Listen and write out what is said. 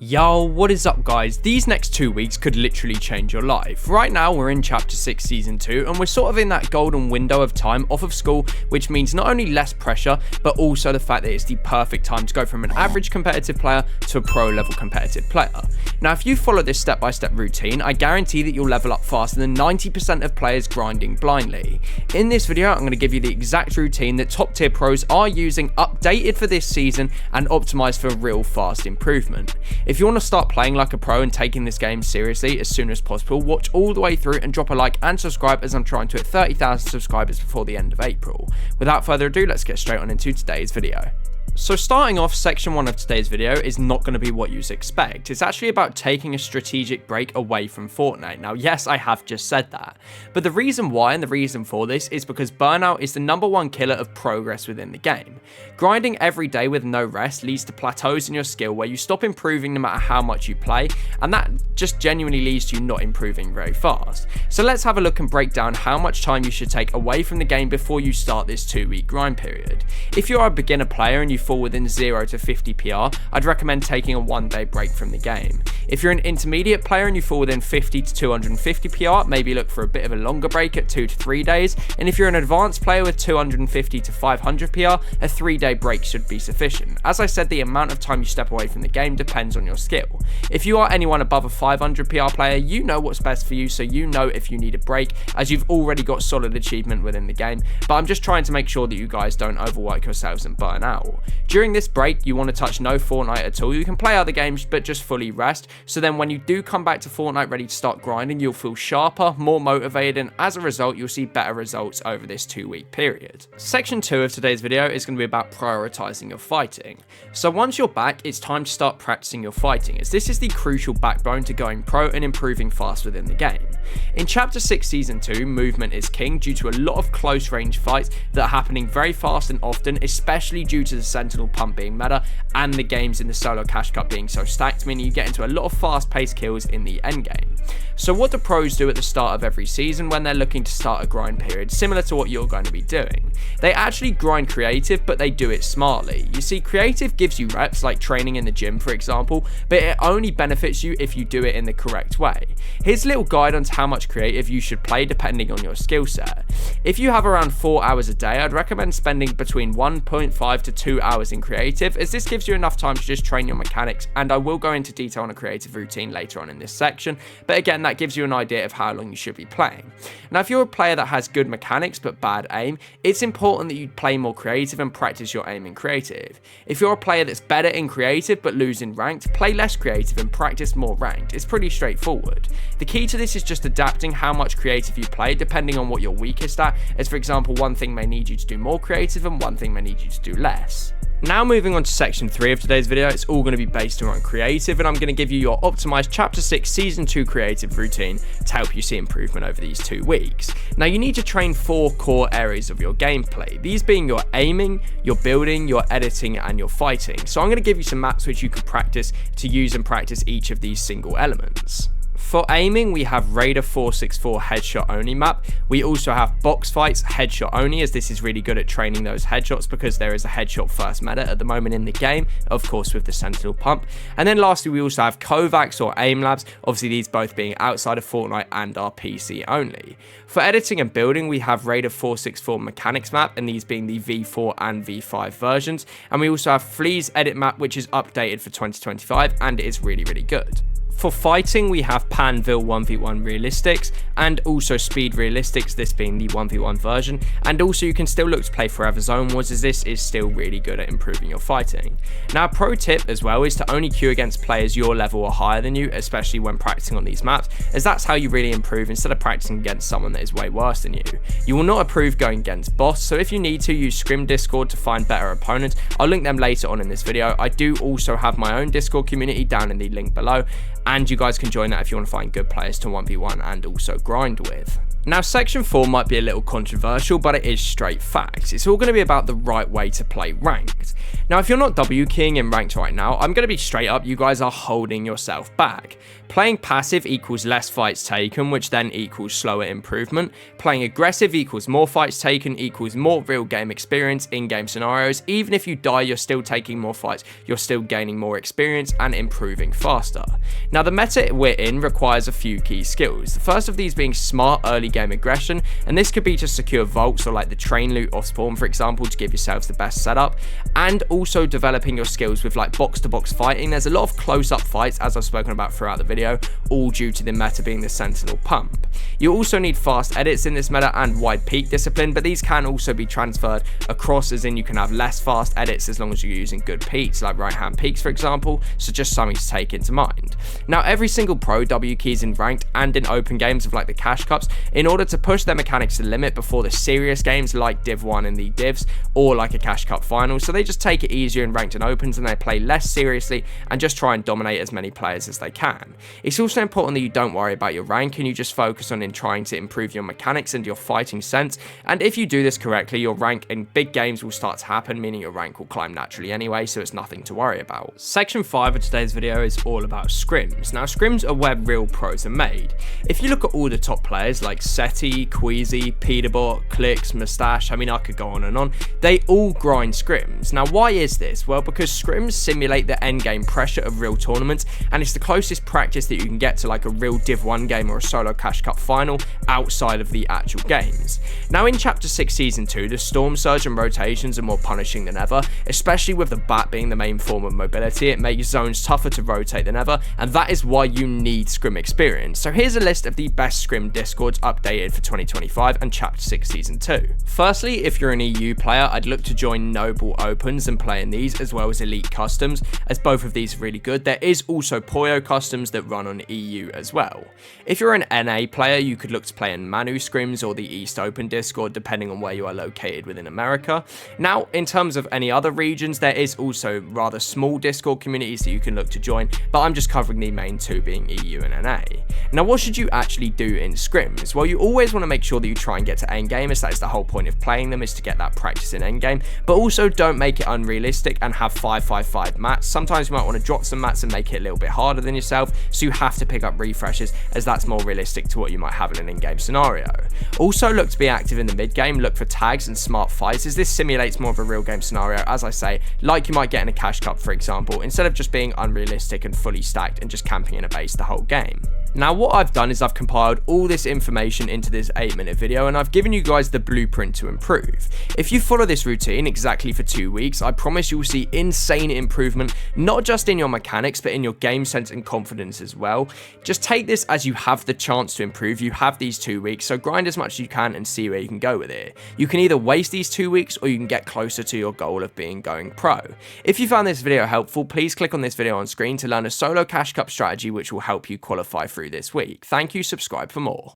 Yo, what is up guys? These next 2 weeks could literally change your life. Right now we're in chapter 6 season 2 and we're sort of in that golden window of time off of school, which means not only less pressure but also the fact that it's the perfect time to go from an average competitive player to a pro level competitive player. Now if you follow this step-by-step routine, I guarantee that you'll level up faster than 90% of players grinding blindly. In this video I'm going to give you the exact routine that top tier pros are using, updated for this season and optimized for real fast improvement. If you want to start playing like a pro and taking this game seriously as soon as possible, watch all the way through and drop a like and subscribe as I'm trying to hit 30,000 subscribers before the end of April. Without further ado, let's get straight on into today's video. So starting off, section 1 of today's video is not going to be what you'd expect. It's actually about taking a strategic break away from Fortnite. Now yes, I have just said that, but the reason why and the reason for this is because burnout is the #1 killer of progress within the game. Grinding every day with no rest leads to plateaus in your skill where you stop improving no matter how much you play, and that just genuinely leads to you not improving very fast. So let's have a look and break down how much time you should take away from the game before you start this 2-week grind period. If you're a beginner player and you fall within 0 to 50 PR, I'd recommend taking a 1-day break from the game. If you're an intermediate player and you fall within 50 to 250 PR, maybe look for a bit of a longer break at 2 to 3 days, and if you're an advanced player with 250 to 500 PR, a 3-day break should be sufficient. As I said, the amount of time you step away from the game depends on your skill. If you are anyone above a 500 PR player, you know what's best for you, so you know if you need a break, as you've already got solid achievement within the game, but I'm just trying to make sure that you guys don't overwork yourselves and burn out. During this break, you want to touch no Fortnite at all. You can play other games, but just fully rest, so then when you do come back to Fortnite ready to start grinding, you'll feel sharper, more motivated, and as a result, you'll see better results over this 2-week period. Section 2 of today's video is going to be about prioritizing your fighting. So once you're back, it's time to start practicing your fighting, as this is the crucial backbone to going pro and improving fast within the game. In chapter 6 season 2, movement is king due to a lot of close range fights that are happening very fast and often, especially due to the sentinel pump being meta and the games in the solo cash cup being so stacked, meaning you get into a lot of fast paced kills in the end game. So what do pros do at the start of every season when they're looking to start a grind period, similar to what you're going to be doing? They actually grind creative, but they do it smartly. You see, creative gives you reps, like training in the gym for example, but it only benefits you if you do it in the correct way. Here's a little guide on how much creative you should play depending on your skill set. If you have around 4 hours a day, I'd recommend spending between 1.5 to 2 hours in creative, as this gives you enough time to just train your mechanics, and I will go into detail on a creative routine later on in this section, but again, that gives you an idea of how long you should be playing. Now if you're a player that has good mechanics but bad aim, it's important that you play more creative and practice your aim in creative. If you're a player that's better in creative but losing ranked, play less creative and practice more ranked. It's pretty straightforward. The key to this is just adapting how much creative you play depending on what you're weakest at, as for example, one thing may need you to do more creative and one thing may need you to do less. Now moving on to section 3 of today's video, it's all going to be based around creative, and I'm going to give you your optimized chapter 6 season 2 creative routine to help you see improvement over these 2 weeks. Now you need to train 4 core areas of your gameplay, these being your aiming, your building, your editing and your fighting. So I'm going to give you some maps which you can practice to use and practice each of these single elements. For aiming, we have Raider 464 headshot only map. We also have box fights headshot only, as this is really good at training those headshots because there is a headshot first meta at the moment in the game, of course with the sentinel pump. And then lastly, we also have Kovacs or aim labs, obviously these both being outside of Fortnite and are PC only. For editing and building, we have Raider 464 mechanics map, and these being the V4 and V5 versions. And we also have Flea's edit map, which is updated for 2025 and it is really good. For fighting, we have Panville 1v1 realistics and also speed realistics, this being the 1v1 version, and also you can still look to play Forever Zone Wars, as this is still really good at improving your fighting. Now a pro tip as well is to only queue against players your level or higher than you, especially when practicing on these maps, as that's how you really improve instead of practicing against someone that is way worse than you. You will not approve going against boss, so if you need to, use Scrim Discord to find better opponents. I'll link them later on in this video. I do also have my own Discord community down in the link below, and you guys can join that if you want to find good players to 1v1 and also grind with. Now, section 4 might be a little controversial, but it is straight facts. It's all going to be about the right way to play ranked. Now, if you're not W keying in ranked right now, I'm going to be straight up, you guys are holding yourself back. Playing passive equals less fights taken, which then equals slower improvement. Playing aggressive equals more fights taken, equals more real game experience in game scenarios. Even if you die, you're still taking more fights, you're still gaining more experience and improving faster. Now, the meta we're in requires a few key skills. The first of these being smart early game aggression, and this could be to secure vaults or like the train loot off spawn, for example, to give yourselves the best setup, and also developing your skills with like box to box fighting. There's a lot of close up fights, as I've spoken about throughout the video, all due to the meta being the sentinel pump. You also need fast edits in this meta and wide peak discipline, but these can also be transferred across, as in you can have less fast edits as long as you're using good peaks, like right hand peaks for example, so just something to take into mind. Now, every single pro W keys in ranked and in open games of like the cash cups in order to push their mechanics to the limit before the serious games like Div 1 and the Divs, or like a cash cup final, so they just take it easier in ranked and opens and they play less seriously and just try and dominate as many players as they can. It's also important that you don't worry about your rank and you just focus on trying to improve your mechanics and your fighting sense, and if you do this correctly, your rank in big games will start to happen, meaning your rank will climb naturally anyway, so it's nothing to worry about. Section 5 of today's video is all about scrims. Now, scrims are where real pros are made. If you look at all the top players like Seti, Queasy, Peterbot, Clicks, Mustache, I mean I could go on and on, they all grind scrims. Now, why is this? Well, because scrims simulate the endgame pressure of real tournaments, and it's the closest practice that you can get to like a real Div 1 game or a solo cash cup final outside of the actual games. Now, in chapter 6 season 2, the storm surge and rotations are more punishing than ever, especially with the bat being the main form of mobility. It makes zones tougher to rotate than ever, and that is why you need scrim experience. So here's a list of the best scrim discords updated for 2025 and chapter 6 season 2. Firstly, if you're an EU player, I'd look to join Noble Opens and play in these, as well as Elite Customs, as both of these are really good. There is also Poyo Customs that run on EU as well. If you're an NA player, you could look to play in Manu Scrims or the East Open Discord, depending on where you are located within America. Now, in terms of any other regions, there is also rather small Discord communities that you can look to join, but I'm just covering the main two being EU and NA. Now, what should you actually do in scrims? Well, you always want to make sure that you try and get to endgame, as that is the whole point of playing them, is to get that practice in endgame, but also don't make it unrealistic and have 5-5-5 mats. Sometimes you might want to drop some mats and make it a little bit harder than yourself, so you have to pick up refreshes, as that's more realistic to what you might have in an in-game scenario. Also, look to be active in the mid-game, look for tags and smart fights, as this simulates more of a real game scenario, as I say, like you might get in a cash cup for example, instead of just being unrealistic and fully stacked and just camping in a base the whole game. Now, what I've done is I've compiled all this information into this 8-minute video, and I've given you guys the blueprint to improve. If you follow this routine exactly for 2 weeks, I promise you will see insane improvement, not just in your mechanics, but in your game sense and confidence as well. Just take this as you have the chance to improve. You have these 2 weeks, so grind as much as you can and see where you can go with it. You can either waste these 2 weeks or you can get closer to your goal of being going pro. If you found this video helpful, please click on this video on screen to learn a solo cash cup strategy which will help you qualify through this week. Thank you, subscribe for more.